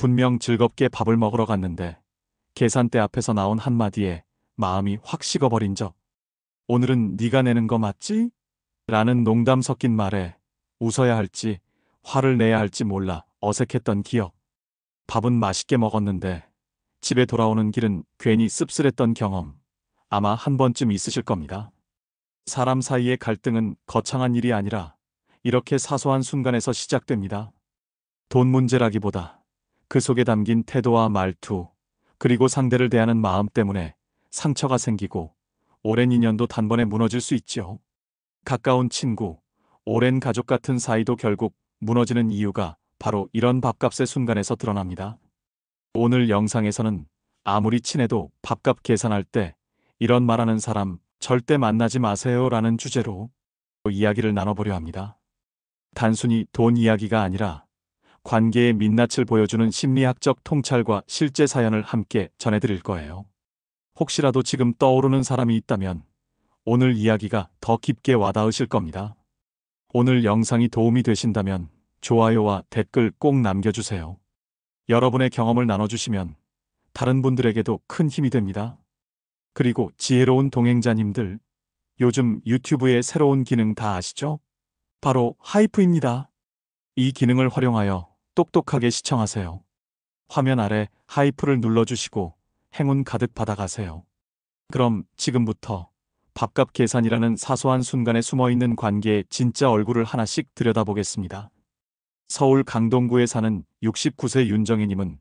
분명 즐겁게 밥을 먹으러 갔는데 계산대 앞에서 나온 한마디에 마음이 확 식어버린 적. 오늘은 네가 내는 거 맞지? 라는 농담 섞인 말에 웃어야 할지 화를 내야 할지 몰라 어색했던 기억. 밥은 맛있게 먹었는데 집에 돌아오는 길은 괜히 씁쓸했던 경험. 아마 한 번쯤 있으실 겁니다. 사람 사이의 갈등은 거창한 일이 아니라 이렇게 사소한 순간에서 시작됩니다. 돈 문제라기보다 그 속에 담긴 태도와 말투, 그리고 상대를 대하는 마음 때문에 상처가 생기고 오랜 인연도 단번에 무너질 수 있죠. 가까운 친구, 오랜 가족 같은 사이도 결국 무너지는 이유가 바로 이런 밥값의 순간에서 드러납니다. 오늘 영상에서는 아무리 친해도 밥값 계산할 때 이런 말하는 사람 절대 만나지 마세요 라는 주제로 이야기를 나눠보려 합니다. 단순히 돈 이야기가 아니라 관계의 민낯을 보여주는 심리학적 통찰과 실제 사연을 함께 전해드릴 거예요. 혹시라도 지금 떠오르는 사람이 있다면 오늘 이야기가 더 깊게 와닿으실 겁니다. 오늘 영상이 도움이 되신다면 좋아요와 댓글 꼭 남겨주세요. 여러분의 경험을 나눠주시면 다른 분들에게도 큰 힘이 됩니다. 그리고 지혜로운 동행자님들, 요즘 유튜브의 새로운 기능 다 아시죠? 바로 하이프입니다. 이 기능을 활용하여 똑똑하게 시청하세요. 화면 아래 하이프를 눌러주시고 행운 가득 받아가세요. 그럼 지금부터 밥값 계산이라는 사소한 순간에 숨어있는 관계의 진짜 얼굴을 하나씩 들여다보겠습니다. 서울 강동구에 사는 69세 윤정희님은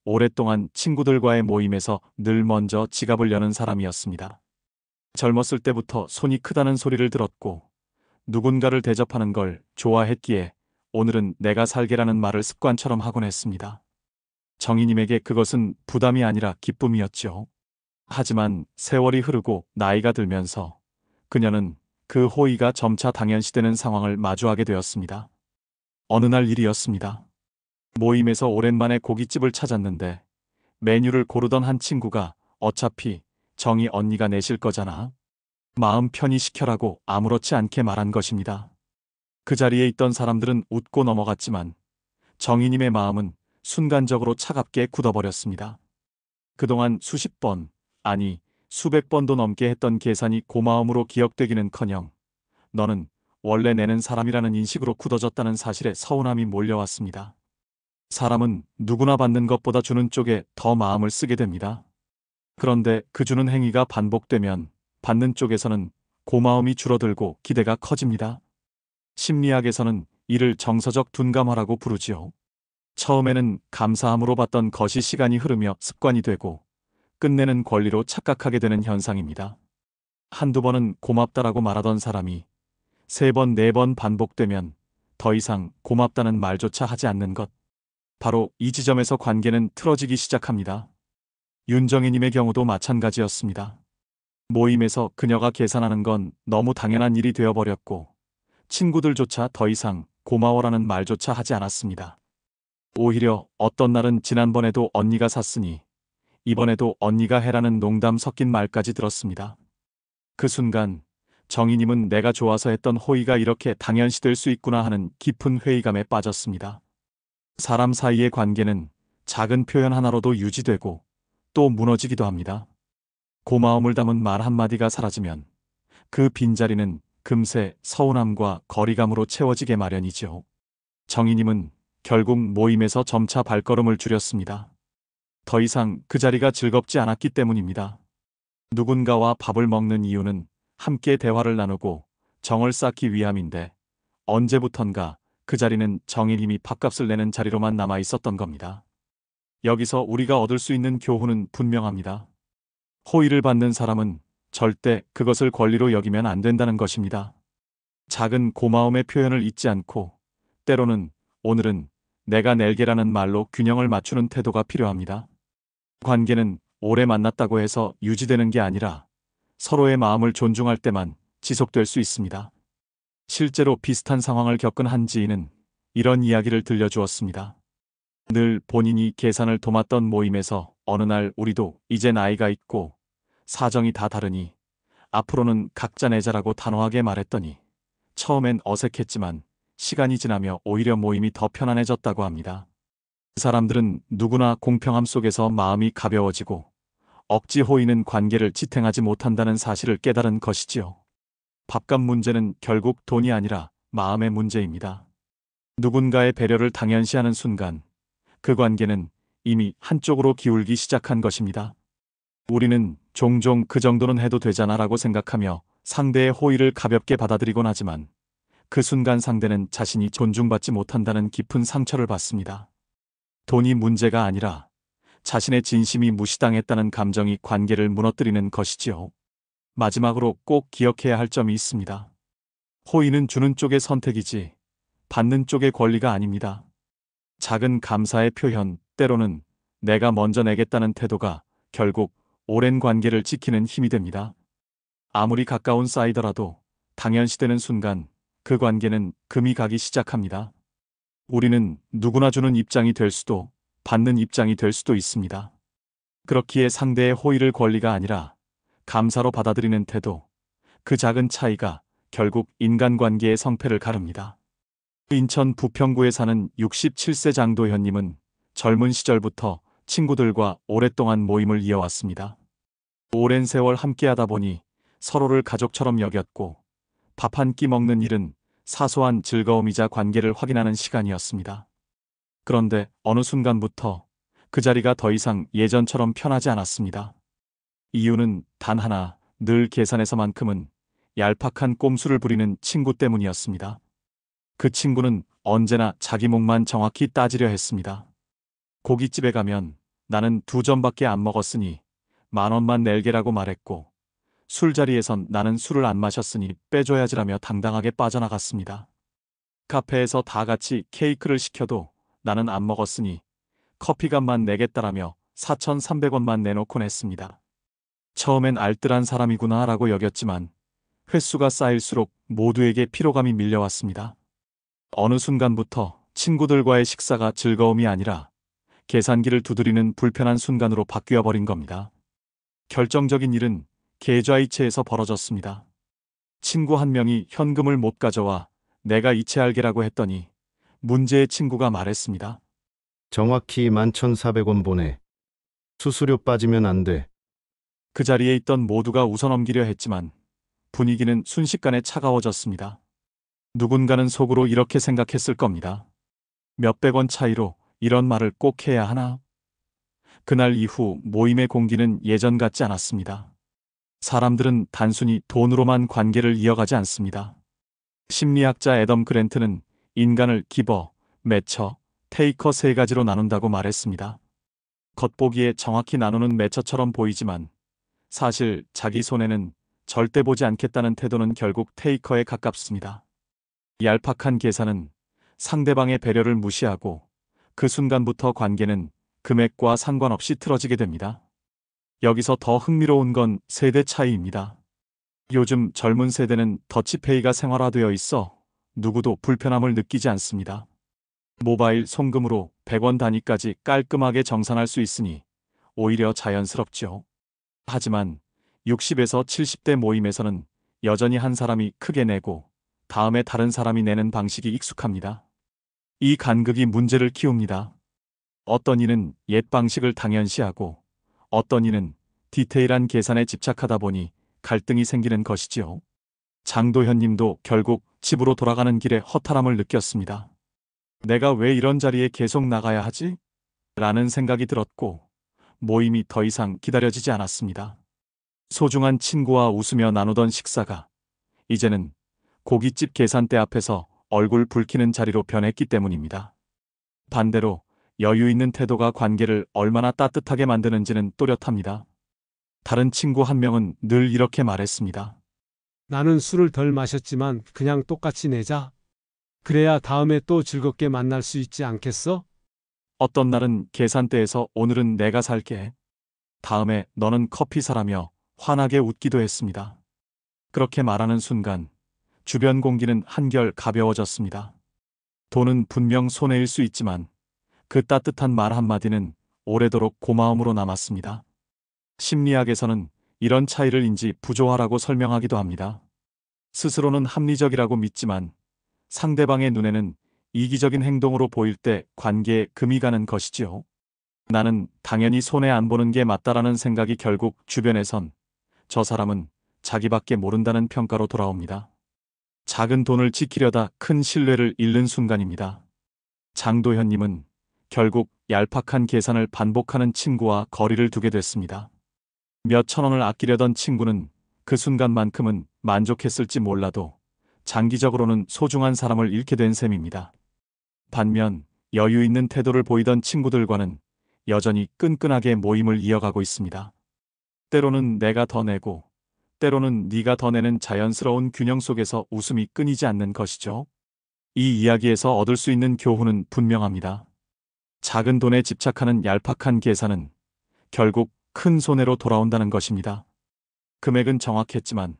오랫동안 친구들과의 모임에서 늘 먼저 지갑을 여는 사람이었습니다. 젊었을 때부터 손이 크다는 소리를 들었고 누군가를 대접하는 걸 좋아했기에 오늘은 내가 살게라는 말을 습관처럼 하곤 했습니다. 정희님에게 그것은 부담이 아니라 기쁨이었죠. 하지만 세월이 흐르고 나이가 들면서 그녀는 그 호의가 점차 당연시되는 상황을 마주하게 되었습니다. 어느 날 일이었습니다. 모임에서 오랜만에 고깃집을 찾았는데 메뉴를 고르던 한 친구가 어차피 정희 언니가 내실 거잖아. 마음 편히 시켜라고 아무렇지 않게 말한 것입니다. 그 자리에 있던 사람들은 웃고 넘어갔지만 정희님의 마음은 순간적으로 차갑게 굳어버렸습니다. 그동안 수십 번, 아니 수백 번도 넘게 했던 계산이 고마움으로 기억되기는커녕 너는 원래 내는 사람이라는 인식으로 굳어졌다는 사실에 서운함이 몰려왔습니다. 사람은 누구나 받는 것보다 주는 쪽에 더 마음을 쓰게 됩니다. 그런데 그 주는 행위가 반복되면 받는 쪽에서는 고마움이 줄어들고 기대가 커집니다. 심리학에서는 이를 정서적 둔감화라고 부르지요. 처음에는 감사함으로 받던 것이 시간이 흐르며 습관이 되고 끝내는 권리로 착각하게 되는 현상입니다. 한두 번은 고맙다라고 말하던 사람이 세 번, 네 번 반복되면 더 이상 고맙다는 말조차 하지 않는 것. 바로 이 지점에서 관계는 틀어지기 시작합니다. 윤정희님의 경우도 마찬가지였습니다. 모임에서 그녀가 계산하는 건 너무 당연한 일이 되어버렸고 친구들조차 더 이상 고마워라는 말조차 하지 않았습니다. 오히려 어떤 날은 지난번에도 언니가 샀으니 이번에도 언니가 해라는 농담 섞인 말까지 들었습니다. 그 순간 정희님은 내가 좋아서 했던 호의가 이렇게 당연시될 수 있구나 하는 깊은 회의감에 빠졌습니다. 사람 사이의 관계는 작은 표현 하나로도 유지되고 또 무너지기도 합니다. 고마움을 담은 말 한마디가 사라지면 그 빈자리는 금세 서운함과 거리감으로 채워지게 마련이죠. 정희님은 결국 모임에서 점차 발걸음을 줄였습니다. 더 이상 그 자리가 즐겁지 않았기 때문입니다. 누군가와 밥을 먹는 이유는 함께 대화를 나누고 정을 쌓기 위함인데 언제부턴가 그 자리는 정희님이 밥값을 내는 자리로만 남아 있었던 겁니다. 여기서 우리가 얻을 수 있는 교훈은 분명합니다. 호의를 받는 사람은 절대 그것을 권리로 여기면 안 된다는 것입니다. 작은 고마움의 표현을 잊지 않고 때로는 오늘은 내가 낼게라는 말로 균형을 맞추는 태도가 필요합니다. 관계는 오래 만났다고 해서 유지되는 게 아니라 서로의 마음을 존중할 때만 지속될 수 있습니다. 실제로 비슷한 상황을 겪은 한 지인은 이런 이야기를 들려주었습니다. 늘 본인이 계산을 도맡던 모임에서 어느 날 우리도 이제 나이가 있고 사정이 다 다르니 앞으로는 각자 내자라고 단호하게 말했더니 처음엔 어색했지만 시간이 지나며 오히려 모임이 더 편안해졌다고 합니다. 사람들은 누구나 공평함 속에서 마음이 가벼워지고 억지 호의는 관계를 지탱하지 못한다는 사실을 깨달은 것이지요. 밥값 문제는 결국 돈이 아니라 마음의 문제입니다. 누군가의 배려를 당연시하는 순간 그 관계는 이미 한쪽으로 기울기 시작한 것입니다. 우리는 종종 그 정도는 해도 되잖아라고 생각하며 상대의 호의를 가볍게 받아들이곤 하지만 그 순간 상대는 자신이 존중받지 못한다는 깊은 상처를 받습니다. 돈이 문제가 아니라 자신의 진심이 무시당했다는 감정이 관계를 무너뜨리는 것이지요. 마지막으로 꼭 기억해야 할 점이 있습니다. 호의는 주는 쪽의 선택이지 받는 쪽의 권리가 아닙니다. 작은 감사의 표현, 때로는 내가 먼저 내겠다는 태도가 결국 오랜 관계를 지키는 힘이 됩니다. 아무리 가까운 사이더라도 당연시되는 순간 그 관계는 금이 가기 시작합니다. 우리는 누구나 주는 입장이 될 수도 받는 입장이 될 수도 있습니다. 그렇기에 상대의 호의를 권리가 아니라 감사로 받아들이는 태도, 그 작은 차이가 결국 인간관계의 성패를 가릅니다. 인천 부평구에 사는 67세 장도현님은 젊은 시절부터 친구들과 오랫동안 모임을 이어왔습니다. 오랜 세월 함께하다 보니 서로를 가족처럼 여겼고 밥 한 끼 먹는 일은 사소한 즐거움이자 관계를 확인하는 시간이었습니다. 그런데 어느 순간부터 그 자리가 더 이상 예전처럼 편하지 않았습니다. 이유는 단 하나, 늘 계산에서만큼은 얄팍한 꼼수를 부리는 친구 때문이었습니다. 그 친구는 언제나 자기 몫만 정확히 따지려 했습니다. 고깃집에 가면 나는 2점밖에 안 먹었으니 10,000원만 낼게라고 말했고 술자리에선 나는 술을 안 마셨으니 빼줘야지라며 당당하게 빠져나갔습니다. 카페에서 다 같이 케이크를 시켜도 나는 안 먹었으니 커피값만 내겠다라며 4,300원만 내놓곤 했습니다. 처음엔 알뜰한 사람이구나 라고 여겼지만 횟수가 쌓일수록 모두에게 피로감이 밀려왔습니다. 어느 순간부터 친구들과의 식사가 즐거움이 아니라 계산기를 두드리는 불편한 순간으로 바뀌어 버린 겁니다. 결정적인 일은 계좌이체에서 벌어졌습니다. 친구 한 명이 현금을 못 가져와 내가 이체할게라고 했더니 문제의 친구가 말했습니다. 정확히 11,400원 보내. 수수료 빠지면 안 돼. 그 자리에 있던 모두가 웃어넘기려 했지만 분위기는 순식간에 차가워졌습니다. 누군가는 속으로 이렇게 생각했을 겁니다. 몇백 원 차이로 이런 말을 꼭 해야 하나? 그날 이후 모임의 공기는 예전 같지 않았습니다. 사람들은 단순히 돈으로만 관계를 이어가지 않습니다. 심리학자 애덤 그랜트는 인간을 기버, 매처, 테이커 3가지로 나눈다고 말했습니다. 겉보기에 정확히 나누는 매처처럼 보이지만 사실 자기 손해는 절대 보지 않겠다는 태도는 결국 테이커에 가깝습니다. 얄팍한 계산은 상대방의 배려를 무시하고 그 순간부터 관계는 금액과 상관없이 틀어지게 됩니다. 여기서 더 흥미로운 건 세대 차이입니다. 요즘 젊은 세대는 더치페이가 생활화되어 있어 누구도 불편함을 느끼지 않습니다. 모바일 송금으로 100원 단위까지 깔끔하게 정산할 수 있으니 오히려 자연스럽죠. 하지만 60에서 70대 모임에서는 여전히 한 사람이 크게 내고 다음에 다른 사람이 내는 방식이 익숙합니다. 이 간극이 문제를 키웁니다. 어떤 이는 옛 방식을 당연시하고 어떤 이는 디테일한 계산에 집착하다 보니 갈등이 생기는 것이지요. 장도현 님도 결국 집으로 돌아가는 길에 허탈함을 느꼈습니다. 내가 왜 이런 자리에 계속 나가야 하지? 라는 생각이 들었고 모임이 더 이상 기다려지지 않았습니다. 소중한 친구와 웃으며 나누던 식사가 이제는 고깃집 계산대 앞에서 얼굴 붉히는 자리로 변했기 때문입니다. 반대로 여유 있는 태도가 관계를 얼마나 따뜻하게 만드는지는 또렷합니다. 다른 친구 한 명은 늘 이렇게 말했습니다. 나는 술을 덜 마셨지만 그냥 똑같이 내자. 그래야 다음에 또 즐겁게 만날 수 있지 않겠어? 어떤 날은 계산대에서 오늘은 내가 살게. 다음에 너는 커피 사라며 환하게 웃기도 했습니다. 그렇게 말하는 순간 주변 공기는 한결 가벼워졌습니다. 돈은 분명 손해일 수 있지만 그 따뜻한 말 한마디는 오래도록 고마움으로 남았습니다. 심리학에서는 이런 차이를 인지 부조화라고 설명하기도 합니다. 스스로는 합리적이라고 믿지만 상대방의 눈에는 이기적인 행동으로 보일 때 관계에 금이 가는 것이지요. 나는 당연히 손해 안 보는 게 맞다라는 생각이 결국 주변에선 저 사람은 자기밖에 모른다는 평가로 돌아옵니다. 작은 돈을 지키려다 큰 신뢰를 잃는 순간입니다. 장도현님은 결국 얄팍한 계산을 반복하는 친구와 거리를 두게 됐습니다. 몇천 원을 아끼려던 친구는 그 순간만큼은 만족했을지 몰라도 장기적으로는 소중한 사람을 잃게 된 셈입니다. 반면 여유 있는 태도를 보이던 친구들과는 여전히 끈끈하게 모임을 이어가고 있습니다. 때로는 내가 더 내고 때로는 네가 더 내는 자연스러운 균형 속에서 웃음이 끊이지 않는 것이죠. 이 이야기에서 얻을 수 있는 교훈은 분명합니다. 작은 돈에 집착하는 얄팍한 계산은 결국 큰 손해로 돌아온다는 것입니다. 금액은 정확했지만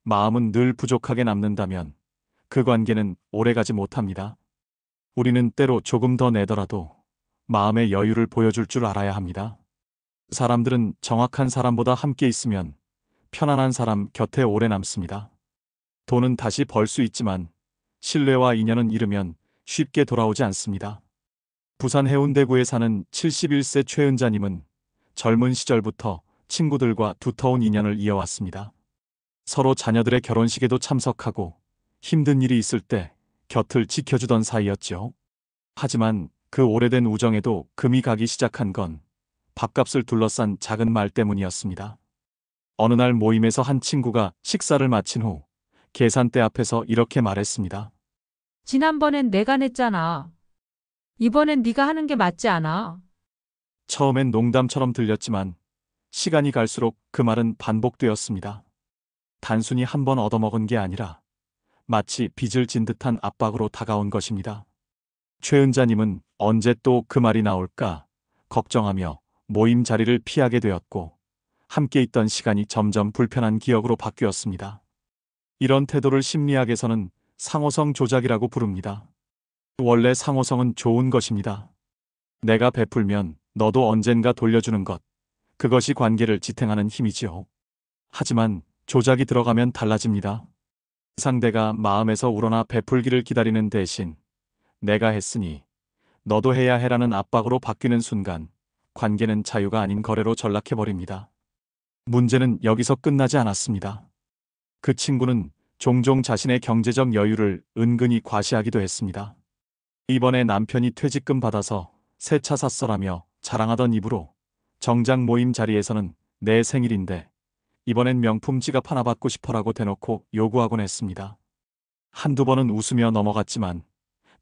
마음은 늘 부족하게 남는다면 그 관계는 오래가지 못합니다. 우리는 때로 조금 더 내더라도 마음의 여유를 보여줄 줄 알아야 합니다. 사람들은 정확한 사람보다 함께 있으면 편안한 사람 곁에 오래 남습니다. 돈은 다시 벌 수 있지만 신뢰와 인연은 잃으면 쉽게 돌아오지 않습니다. 부산 해운대구에 사는 71세 최은자님은 젊은 시절부터 친구들과 두터운 인연을 이어왔습니다. 서로 자녀들의 결혼식에도 참석하고 힘든 일이 있을 때 곁을 지켜주던 사이였죠. 하지만 그 오래된 우정에도 금이 가기 시작한 건 밥값을 둘러싼 작은 말 때문이었습니다. 어느 날 모임에서 한 친구가 식사를 마친 후 계산대 앞에서 이렇게 말했습니다. 지난번엔 내가 냈잖아. 이번엔 네가 하는 게 맞지 않아? 처음엔 농담처럼 들렸지만 시간이 갈수록 그 말은 반복되었습니다. 단순히 한 번 얻어먹은 게 아니라 마치 빚을 진 듯한 압박으로 다가온 것입니다. 최은자님은 언제 또 그 말이 나올까 걱정하며 모임 자리를 피하게 되었고 함께 있던 시간이 점점 불편한 기억으로 바뀌었습니다. 이런 태도를 심리학에서는 상호성 조작이라고 부릅니다. 원래 상호성은 좋은 것입니다. 내가 베풀면 너도 언젠가 돌려주는 것, 그것이 관계를 지탱하는 힘이지요. 하지만 조작이 들어가면 달라집니다. 상대가 마음에서 우러나 베풀기를 기다리는 대신 내가 했으니 너도 해야 해라는 압박으로 바뀌는 순간 관계는 자유가 아닌 거래로 전락해버립니다. 문제는 여기서 끝나지 않았습니다. 그 친구는 종종 자신의 경제적 여유를 은근히 과시하기도 했습니다. 이번에 남편이 퇴직금 받아서 새 차 샀어라며 자랑하던 입으로 정작 모임 자리에서는 내 생일인데 이번엔 명품 지갑 하나 받고 싶어라고 대놓고 요구하곤 했습니다. 한두 번은 웃으며 넘어갔지만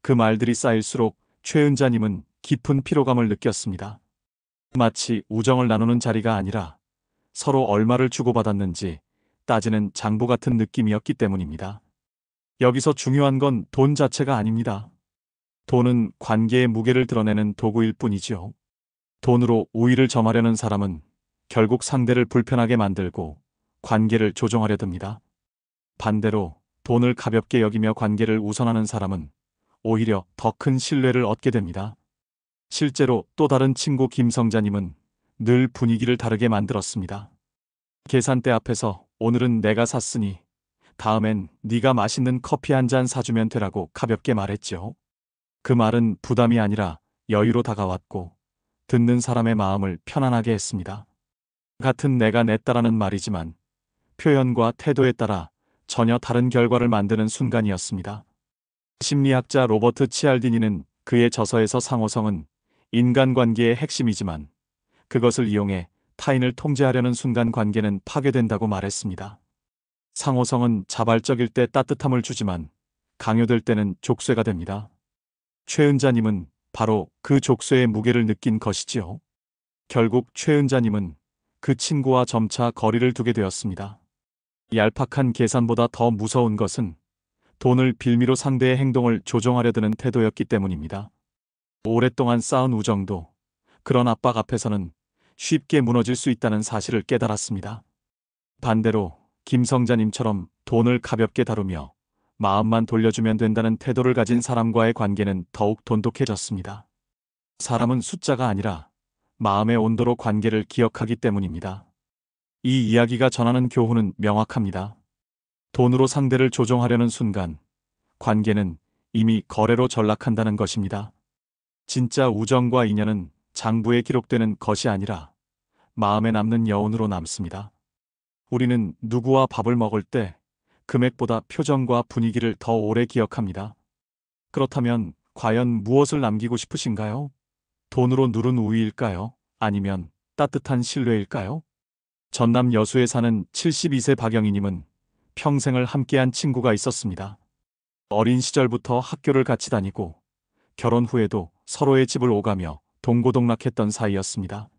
그 말들이 쌓일수록 최은자님은 깊은 피로감을 느꼈습니다. 마치 우정을 나누는 자리가 아니라 서로 얼마를 주고받았는지 따지는 장부 같은 느낌이었기 때문입니다. 여기서 중요한 건 돈 자체가 아닙니다. 돈은 관계의 무게를 드러내는 도구일 뿐이지요. 돈으로 우위를 점하려는 사람은 결국 상대를 불편하게 만들고 관계를 조종하려 듭니다. 반대로 돈을 가볍게 여기며 관계를 우선하는 사람은 오히려 더 큰 신뢰를 얻게 됩니다. 실제로 또 다른 친구 김성자님은 늘 분위기를 다르게 만들었습니다. 계산대 앞에서 오늘은 내가 샀으니 다음엔 네가 맛있는 커피 한 잔 사주면 되라고 가볍게 말했죠. 그 말은 부담이 아니라 여유로 다가왔고 듣는 사람의 마음을 편안하게 했습니다. 같은 내가 냈다라는 말이지만 표현과 태도에 따라 전혀 다른 결과를 만드는 순간이었습니다. 심리학자 로버트 치알디니는 그의 저서에서 상호성은 인간관계의 핵심이지만 그것을 이용해 타인을 통제하려는 순간 관계는 파괴된다고 말했습니다. 상호성은 자발적일 때 따뜻함을 주지만 강요될 때는 족쇄가 됩니다. 최은자님은 바로 그 족쇄의 무게를 느낀 것이지요. 결국 최은자님은 그 친구와 점차 거리를 두게 되었습니다. 얄팍한 계산보다 더 무서운 것은 돈을 빌미로 상대의 행동을 조종하려 드는 태도였기 때문입니다. 오랫동안 쌓은 우정도 그런 압박 앞에서는 쉽게 무너질 수 있다는 사실을 깨달았습니다. 반대로 김성자님처럼 돈을 가볍게 다루며 마음만 돌려주면 된다는 태도를 가진 사람과의 관계는 더욱 돈독해졌습니다. 사람은 숫자가 아니라 마음의 온도로 관계를 기억하기 때문입니다. 이 이야기가 전하는 교훈은 명확합니다. 돈으로 상대를 조종하려는 순간 관계는 이미 거래로 전락한다는 것입니다. 진짜 우정과 인연은 장부에 기록되는 것이 아니라 마음에 남는 여운으로 남습니다. 우리는 누구와 밥을 먹을 때 금액보다 표정과 분위기를 더 오래 기억합니다. 그렇다면 과연 무엇을 남기고 싶으신가요? 돈으로 누른 우위일까요? 아니면 따뜻한 신뢰일까요? 전남 여수에 사는 72세 박영희님은 평생을 함께한 친구가 있었습니다. 어린 시절부터 학교를 같이 다니고 결혼 후에도 서로의 집을 오가며 동고동락했던 사이였습니다.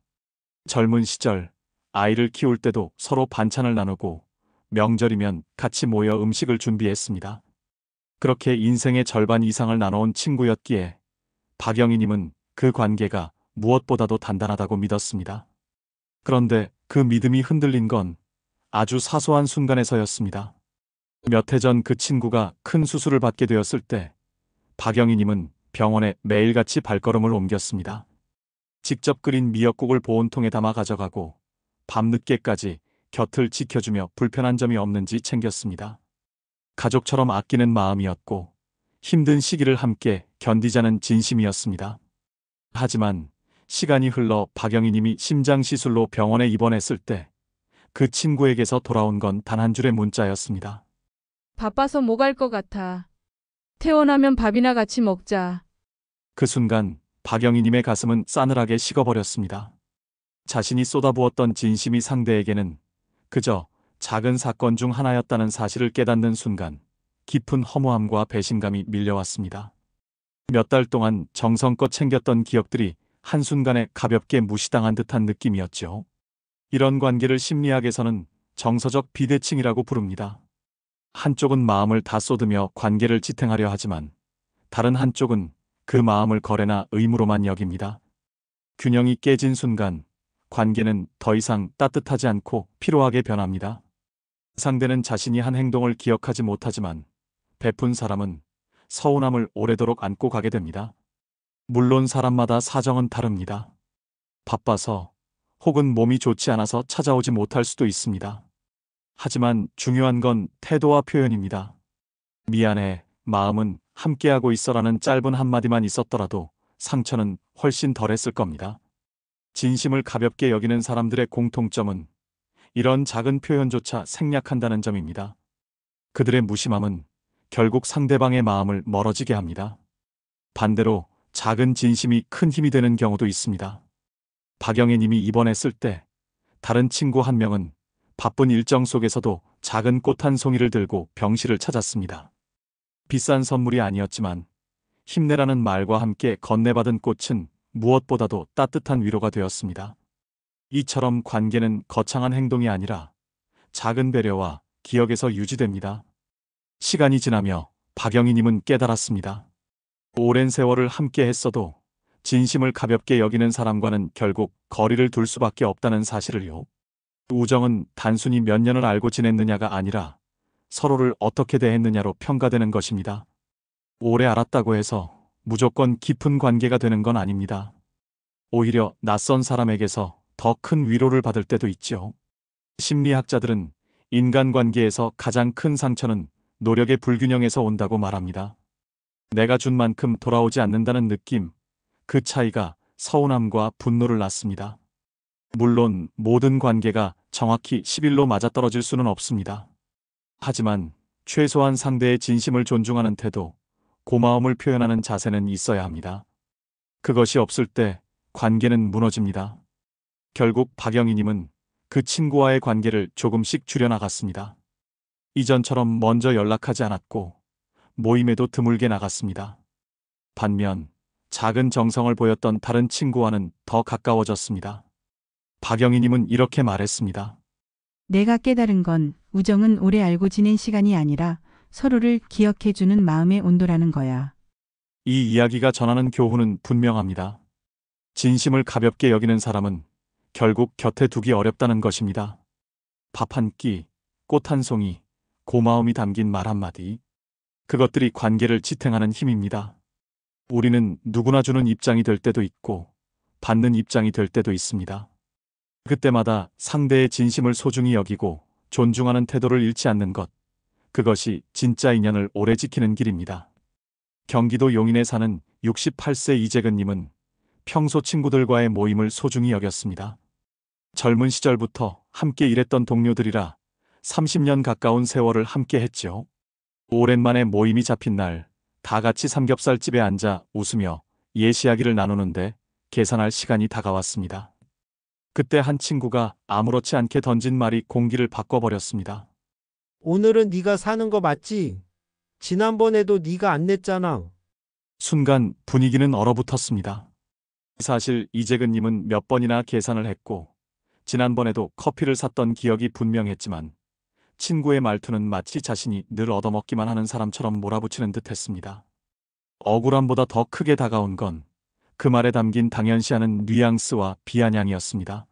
젊은 시절 아이를 키울 때도 서로 반찬을 나누고 명절이면 같이 모여 음식을 준비했습니다. 그렇게 인생의 절반 이상을 나눠온 친구였기에 박영희님은 그 관계가 무엇보다도 단단하다고 믿었습니다. 그런데 그 믿음이 흔들린 건 아주 사소한 순간에서였습니다. 몇 해 전 그 친구가 큰 수술을 받게 되었을 때 박영희님은 병원에 매일같이 발걸음을 옮겼습니다. 직접 끓인 미역국을 보온통에 담아 가져가고 밤늦게까지 곁을 지켜주며 불편한 점이 없는지 챙겼습니다. 가족처럼 아끼는 마음이었고 힘든 시기를 함께 견디자는 진심이었습니다. 하지만 시간이 흘러 박영희님이 심장시술로 병원에 입원했을 때 그 친구에게서 돌아온 건 단 한 줄의 문자였습니다. 바빠서 못 갈 것 같아. 퇴원하면 밥이나 같이 먹자. 그 순간 박영희님의 가슴은 싸늘하게 식어버렸습니다. 자신이 쏟아부었던 진심이 상대에게는 그저 작은 사건 중 하나였다는 사실을 깨닫는 순간 깊은 허무함과 배신감이 밀려왔습니다. 몇 달 동안 정성껏 챙겼던 기억들이 한순간에 가볍게 무시당한 듯한 느낌이었죠. 이런 관계를 심리학에서는 정서적 비대칭이라고 부릅니다. 한쪽은 마음을 다 쏟으며 관계를 지탱하려 하지만 다른 한쪽은 그 마음을 거래나 의무로만 여깁니다. 균형이 깨진 순간 관계는 더 이상 따뜻하지 않고 피로하게 변합니다. 상대는 자신이 한 행동을 기억하지 못하지만 베푼 사람은 서운함을 오래도록 안고 가게 됩니다. 물론 사람마다 사정은 다릅니다. 바빠서 혹은 몸이 좋지 않아서 찾아오지 못할 수도 있습니다. 하지만 중요한 건 태도와 표현입니다. 미안해, 마음은 함께하고 있어라는 짧은 한마디만 있었더라도 상처는 훨씬 덜했을 겁니다. 진심을 가볍게 여기는 사람들의 공통점은 이런 작은 표현조차 생략한다는 점입니다. 그들의 무심함은 결국 상대방의 마음을 멀어지게 합니다. 반대로 작은 진심이 큰 힘이 되는 경우도 있습니다. 박영애 님이 입원했을 때 다른 친구 한 명은 바쁜 일정 속에서도 작은 꽃 한 송이를 들고 병실을 찾았습니다. 비싼 선물이 아니었지만 힘내라는 말과 함께 건네받은 꽃은 무엇보다도 따뜻한 위로가 되었습니다. 이처럼 관계는 거창한 행동이 아니라 작은 배려와 기억에서 유지됩니다. 시간이 지나며 박영희 님은 깨달았습니다. 오랜 세월을 함께 했어도 진심을 가볍게 여기는 사람과는 결국 거리를 둘 수밖에 없다는 사실을요. 우정은 단순히 몇 년을 알고 지냈느냐가 아니라 서로를 어떻게 대했느냐로 평가되는 것입니다. 오래 알았다고 해서 무조건 깊은 관계가 되는 건 아닙니다. 오히려 낯선 사람에게서 더 큰 위로를 받을 때도 있죠. 심리학자들은 인간관계에서 가장 큰 상처는 노력의 불균형에서 온다고 말합니다. 내가 준 만큼 돌아오지 않는다는 느낌, 그 차이가 서운함과 분노를 낳습니다. 물론 모든 관계가 정확히 11로 맞아떨어질 수는 없습니다. 하지만 최소한 상대의 진심을 존중하는 태도, 고마움을 표현하는 자세는 있어야 합니다. 그것이 없을 때 관계는 무너집니다. 결국 박영희 님은 그 친구와의 관계를 조금씩 줄여나갔습니다. 이전처럼 먼저 연락하지 않았고 모임에도 드물게 나갔습니다. 반면 작은 정성을 보였던 다른 친구와는 더 가까워졌습니다. 박영희 님은 이렇게 말했습니다. 내가 깨달은 건 우정은 오래 알고 지낸 시간이 아니라 서로를 기억해주는 마음의 온도라는 거야. 이 이야기가 전하는 교훈은 분명합니다. 진심을 가볍게 여기는 사람은 결국 곁에 두기 어렵다는 것입니다. 밥 한 끼, 꽃 한 송이, 고마움이 담긴 말 한마디. 그것들이 관계를 지탱하는 힘입니다. 우리는 누구나 주는 입장이 될 때도 있고 받는 입장이 될 때도 있습니다. 그때마다 상대의 진심을 소중히 여기고 존중하는 태도를 잃지 않는 것, 그것이 진짜 인연을 오래 지키는 길입니다. 경기도 용인에 사는 68세 이재근님은 평소 친구들과의 모임을 소중히 여겼습니다. 젊은 시절부터 함께 일했던 동료들이라 30년 가까운 세월을 함께 했죠. 오랜만에 모임이 잡힌 날, 다 같이 삼겹살집에 앉아 웃으며 옛 이야기를 나누는데 계산할 시간이 다가왔습니다. 그때 한 친구가 아무렇지 않게 던진 말이 공기를 바꿔버렸습니다. 오늘은 네가 사는 거 맞지? 지난번에도 네가 안 냈잖아. 순간 분위기는 얼어붙었습니다. 사실 이재근님은 몇 번이나 계산을 했고 지난번에도 커피를 샀던 기억이 분명했지만 친구의 말투는 마치 자신이 늘 얻어먹기만 하는 사람처럼 몰아붙이는 듯했습니다. 억울함보다 더 크게 다가온 건 그 말에 담긴 당연시하는 뉘앙스와 비아냥이었습니다.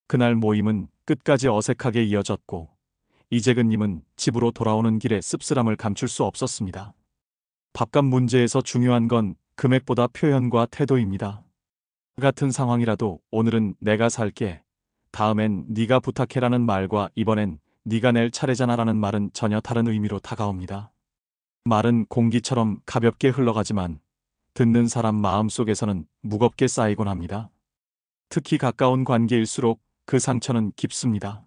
그날 모임은 끝까지 어색하게 이어졌고 이재근님은 집으로 돌아오는 길에 씁쓸함을 감출 수 없었습니다. 밥값 문제에서 중요한 건 금액보다 표현과 태도입니다. 같은 상황이라도 오늘은 내가 살게, 다음엔 네가 부탁해라는 말과 이번엔 네가 낼 차례잖아라는 말은 전혀 다른 의미로 다가옵니다. 말은 공기처럼 가볍게 흘러가지만 듣는 사람 마음속에서는 무겁게 쌓이곤 합니다. 특히 가까운 관계일수록 그 상처는 깊습니다.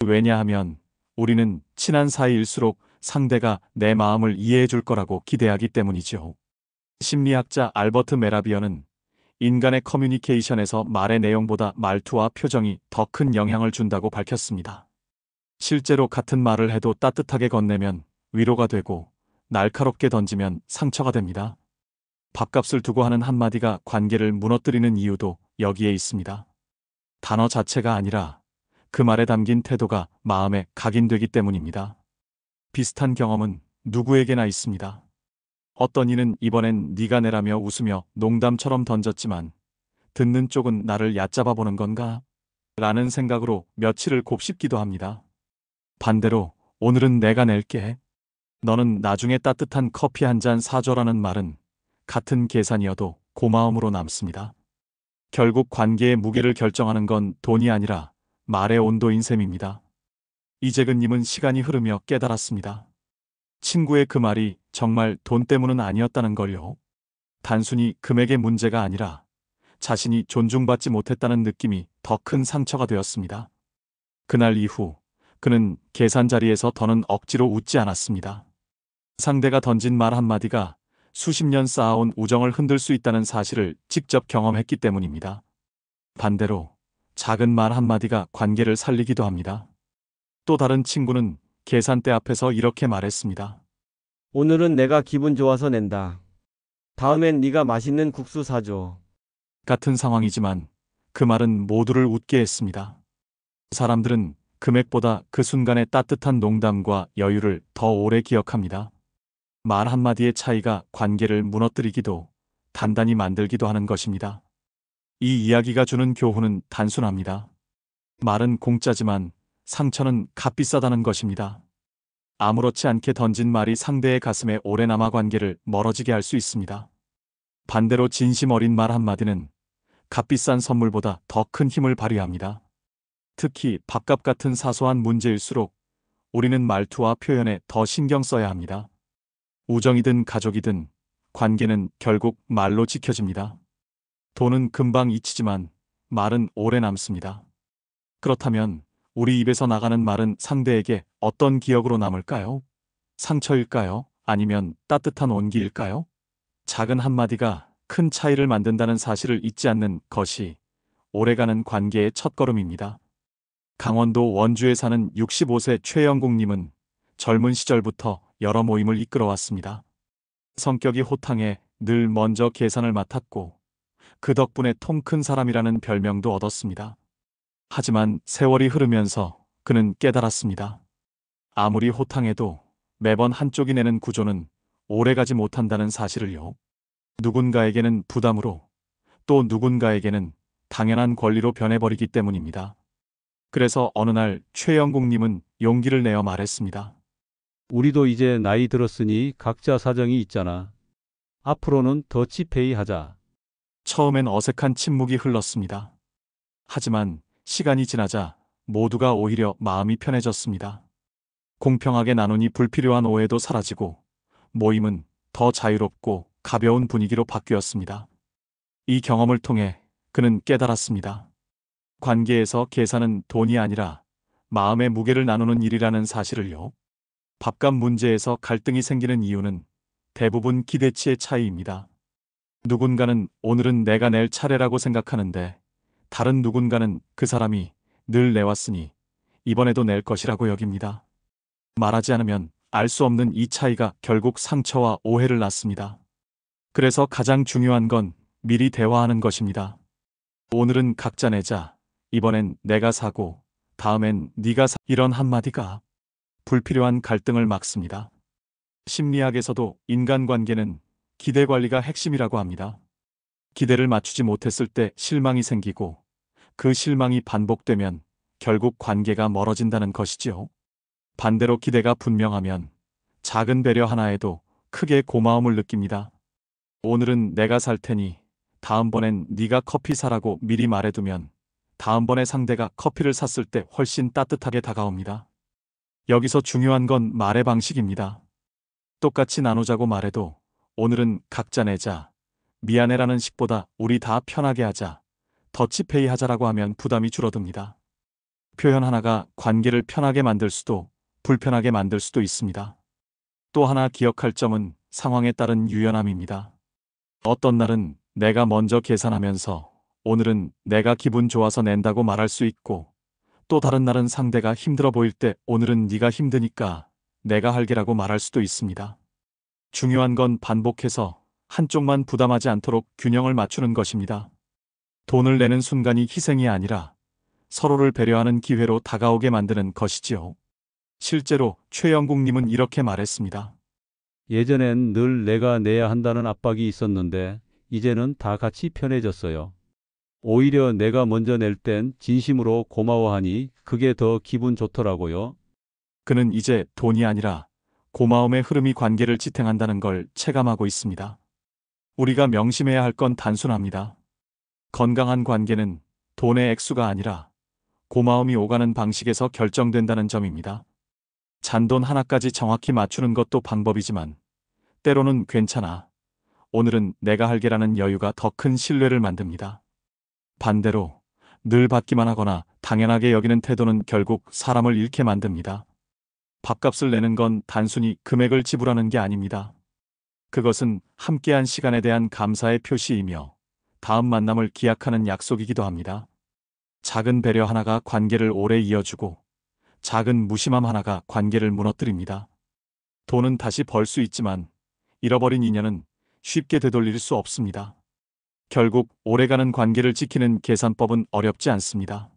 왜냐하면 우리는 친한 사이일수록 상대가 내 마음을 이해해 줄 거라고 기대하기 때문이죠. 심리학자 알버트 메라비어는 인간의 커뮤니케이션에서 말의 내용보다 말투와 표정이 더 큰 영향을 준다고 밝혔습니다. 실제로 같은 말을 해도 따뜻하게 건네면 위로가 되고 날카롭게 던지면 상처가 됩니다. 밥값을 두고 하는 한마디가 관계를 무너뜨리는 이유도 여기에 있습니다. 단어 자체가 아니라 그 말에 담긴 태도가 마음에 각인되기 때문입니다. 비슷한 경험은 누구에게나 있습니다. 어떤 이는 이번엔 네가 내라며 웃으며 농담처럼 던졌지만 듣는 쪽은 나를 얕잡아 보는 건가? 라는 생각으로 며칠을 곱씹기도 합니다. 반대로 오늘은 내가 낼게. 너는 나중에 따뜻한 커피 한 잔 사줘라는 말은 같은 계산이어도 고마움으로 남습니다. 결국 관계의 무게를 결정하는 건 돈이 아니라 말의 온도인 셈입니다. 이재근님은 시간이 흐르며 깨달았습니다. 친구의 그 말이 정말 돈 때문은 아니었다는 걸요. 단순히 금액의 문제가 아니라 자신이 존중받지 못했다는 느낌이 더 큰 상처가 되었습니다. 그날 이후 그는 계산 자리에서 더는 억지로 웃지 않았습니다. 상대가 던진 말 한마디가 수십 년 쌓아온 우정을 흔들 수 있다는 사실을 직접 경험했기 때문입니다. 반대로 작은 말 한마디가 관계를 살리기도 합니다. 또 다른 친구는 계산대 앞에서 이렇게 말했습니다. 오늘은 내가 기분 좋아서 낸다. 다음엔 네가 맛있는 국수 사줘. 같은 상황이지만 그 말은 모두를 웃게 했습니다. 사람들은 금액보다 그 순간의 따뜻한 농담과 여유를 더 오래 기억합니다. 말 한마디의 차이가 관계를 무너뜨리기도 단단히 만들기도 하는 것입니다. 이 이야기가 주는 교훈은 단순합니다. 말은 공짜지만 상처는 값비싸다는 것입니다. 아무렇지 않게 던진 말이 상대의 가슴에 오래 남아 관계를 멀어지게 할 수 있습니다. 반대로 진심 어린 말 한마디는 값비싼 선물보다 더 큰 힘을 발휘합니다. 특히 밥값 같은 사소한 문제일수록 우리는 말투와 표현에 더 신경 써야 합니다. 우정이든 가족이든 관계는 결국 말로 지켜집니다. 돈은 금방 잊히지만 말은 오래 남습니다. 그렇다면 우리 입에서 나가는 말은 상대에게 어떤 기억으로 남을까요? 상처일까요? 아니면 따뜻한 온기일까요? 작은 한마디가 큰 차이를 만든다는 사실을 잊지 않는 것이 오래가는 관계의 첫걸음입니다. 강원도 원주에 사는 65세 최영국님은 젊은 시절부터 여러 모임을 이끌어왔습니다. 성격이 호탕해 늘 먼저 계산을 맡았고 그 덕분에 통 큰 사람이라는 별명도 얻었습니다. 하지만 세월이 흐르면서 그는 깨달았습니다. 아무리 호탕해도 매번 한쪽이 내는 구조는 오래가지 못한다는 사실을요. 누군가에게는 부담으로 또 누군가에게는 당연한 권리로 변해버리기 때문입니다. 그래서 어느 날 최영국님은 용기를 내어 말했습니다. 우리도 이제 나이 들었으니 각자 사정이 있잖아. 앞으로는 더치페이 하자. 처음엔 어색한 침묵이 흘렀습니다. 하지만 시간이 지나자 모두가 오히려 마음이 편해졌습니다. 공평하게 나누니 불필요한 오해도 사라지고 모임은 더 자유롭고 가벼운 분위기로 바뀌었습니다. 이 경험을 통해 그는 깨달았습니다. 관계에서 계산은 돈이 아니라 마음의 무게를 나누는 일이라는 사실을요. 밥값 문제에서 갈등이 생기는 이유는 대부분 기대치의 차이입니다. 누군가는 오늘은 내가 낼 차례라고 생각하는데 다른 누군가는 그 사람이 늘 내왔으니 이번에도 낼 것이라고 여깁니다. 말하지 않으면 알 수 없는 이 차이가 결국 상처와 오해를 낳습니다. 그래서 가장 중요한 건 미리 대화하는 것입니다. 오늘은 각자 내자, 이번엔 내가 사고, 다음엔 네가 사. 이런 한마디가 불필요한 갈등을 막습니다. 심리학에서도 인간관계는 기대 관리가 핵심이라고 합니다. 기대를 맞추지 못했을 때 실망이 생기고 그 실망이 반복되면 결국 관계가 멀어진다는 것이지요. 반대로 기대가 분명하면 작은 배려 하나에도 크게 고마움을 느낍니다. 오늘은 내가 살 테니 다음번엔 네가 커피 사라고 미리 말해두면 다음번에 상대가 커피를 샀을 때 훨씬 따뜻하게 다가옵니다. 여기서 중요한 건 말의 방식입니다. 똑같이 나누자고 말해도 오늘은 각자 내자, 미안해라는 식보다 우리 다 편하게 하자, 더치페이 하자라고 하면 부담이 줄어듭니다. 표현 하나가 관계를 편하게 만들 수도 불편하게 만들 수도 있습니다. 또 하나 기억할 점은 상황에 따른 유연함입니다. 어떤 날은 내가 먼저 계산하면서 오늘은 내가 기분 좋아서 낸다고 말할 수 있고 또 다른 날은 상대가 힘들어 보일 때 오늘은 네가 힘드니까 내가 할게라고 말할 수도 있습니다. 중요한 건 반복해서 한쪽만 부담하지 않도록 균형을 맞추는 것입니다. 돈을 내는 순간이 희생이 아니라 서로를 배려하는 기회로 다가오게 만드는 것이지요. 실제로 최영국님은 이렇게 말했습니다. 예전엔 늘 내가 내야 한다는 압박이 있었는데 이제는 다 같이 편해졌어요. 오히려 내가 먼저 낼 땐 진심으로 고마워하니 그게 더 기분 좋더라고요. 그는 이제 돈이 아니라 고마움의 흐름이 관계를 지탱한다는 걸 체감하고 있습니다. 우리가 명심해야 할 건 단순합니다. 건강한 관계는 돈의 액수가 아니라 고마움이 오가는 방식에서 결정된다는 점입니다. 잔돈 하나까지 정확히 맞추는 것도 방법이지만 때로는 괜찮아, 오늘은 내가 할게라는 여유가 더 큰 신뢰를 만듭니다. 반대로 늘 받기만 하거나 당연하게 여기는 태도는 결국 사람을 잃게 만듭니다. 밥값을 내는 건 단순히 금액을 지불하는 게 아닙니다. 그것은 함께한 시간에 대한 감사의 표시이며 다음 만남을 기약하는 약속이기도 합니다. 작은 배려 하나가 관계를 오래 이어주고 작은 무심함 하나가 관계를 무너뜨립니다. 돈은 다시 벌 수 있지만 잃어버린 인연은 쉽게 되돌릴 수 없습니다. 결국 오래가는 관계를 지키는 계산법은 어렵지 않습니다.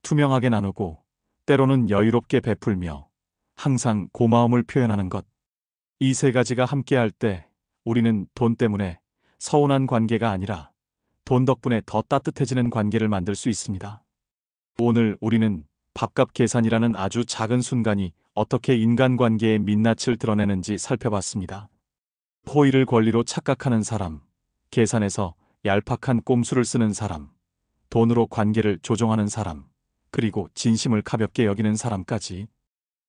투명하게 나누고 때로는 여유롭게 베풀며 항상 고마움을 표현하는 것. 이 세 가지가 함께할 때 우리는 돈 때문에 서운한 관계가 아니라 돈 덕분에 더 따뜻해지는 관계를 만들 수 있습니다. 오늘 우리는 밥값 계산이라는 아주 작은 순간이 어떻게 인간관계의 민낯을 드러내는지 살펴봤습니다. 호의를 권리로 착각하는 사람, 계산에서 얄팍한 꼼수를 쓰는 사람, 돈으로 관계를 조종하는 사람, 그리고 진심을 가볍게 여기는 사람까지.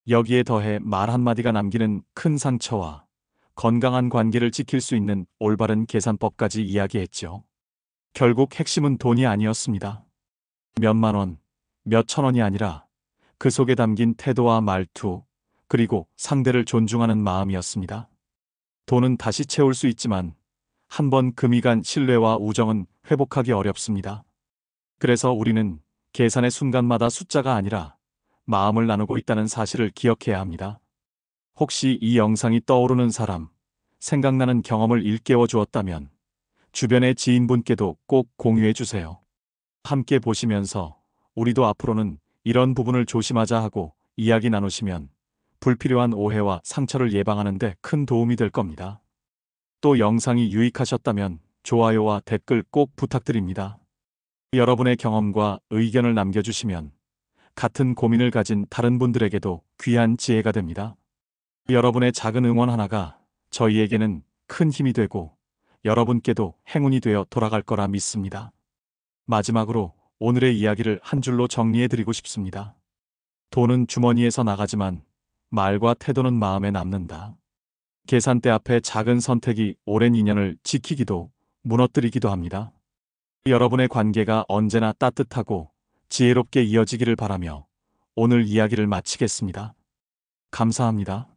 여기에 더해 말 한마디가 남기는 큰 상처와 건강한 관계를 지킬 수 있는 올바른 계산법까지 이야기했죠. 결국 핵심은 돈이 아니었습니다. 몇만 원, 몇천 원이 아니라 그 속에 담긴 태도와 말투, 그리고 상대를 존중하는 마음이었습니다. 돈은 다시 채울 수 있지만 한 번 금이 간 신뢰와 우정은 회복하기 어렵습니다. 그래서 우리는 계산의 순간마다 숫자가 아니라 마음을 나누고 있다는 사실을 기억해야 합니다. 혹시 이 영상이 떠오르는 사람, 생각나는 경험을 일깨워 주었다면 주변의 지인분께도 꼭 공유해 주세요. 함께 보시면서 우리도 앞으로는 이런 부분을 조심하자 하고 이야기 나누시면 불필요한 오해와 상처를 예방하는 데 큰 도움이 될 겁니다. 또 영상이 유익하셨다면 좋아요와 댓글 꼭 부탁드립니다. 여러분의 경험과 의견을 남겨주시면 같은 고민을 가진 다른 분들에게도 귀한 지혜가 됩니다. 여러분의 작은 응원 하나가 저희에게는 큰 힘이 되고 여러분께도 행운이 되어 돌아갈 거라 믿습니다. 마지막으로 오늘의 이야기를 한 줄로 정리해드리고 싶습니다. 돈은 주머니에서 나가지만 말과 태도는 마음에 남는다. 계산대 앞에 작은 선택이 오랜 인연을 지키기도 무너뜨리기도 합니다. 여러분의 관계가 언제나 따뜻하고 지혜롭게 이어지기를 바라며 오늘 이야기를 마치겠습니다. 감사합니다.